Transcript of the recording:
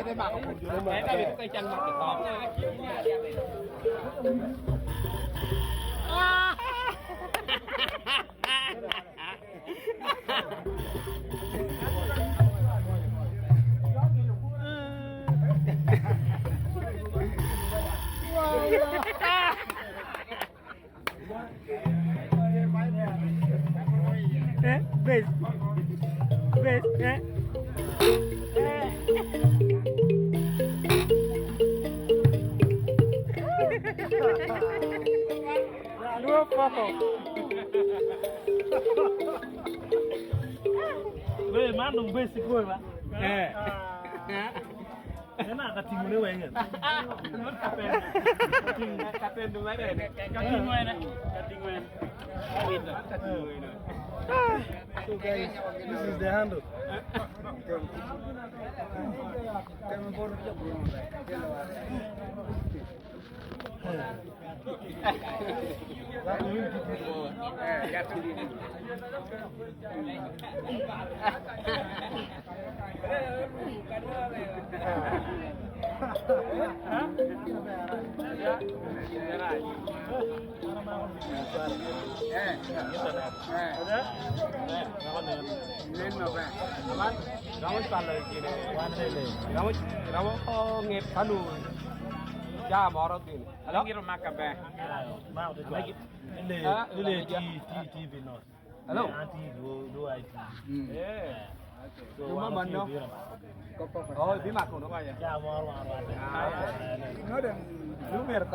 ได้มาของผมอยู่ในเมืองได้ไปจังหวัดตอบเบสเอ๊ะรู้ป่ะเว้ยมันนุ่มเบสสิกวยปะนั่นน่ะกระทิงเลยเว้ยเงี้ยมันกระเป็นจริงกระเป็นดูไว้เลยกระทิงไว้นะกระทิงไว้บินกระทิงไว้เลย So guys, this is the handle. nghiệp phá lù ra mỏ đâu tiền đó kia mà cà bè Ile ti Venus. Hello. Anti do IT. Cuma mình đâu thôi bí mật của nó coi vậy Ya war. nó đừng lúc này là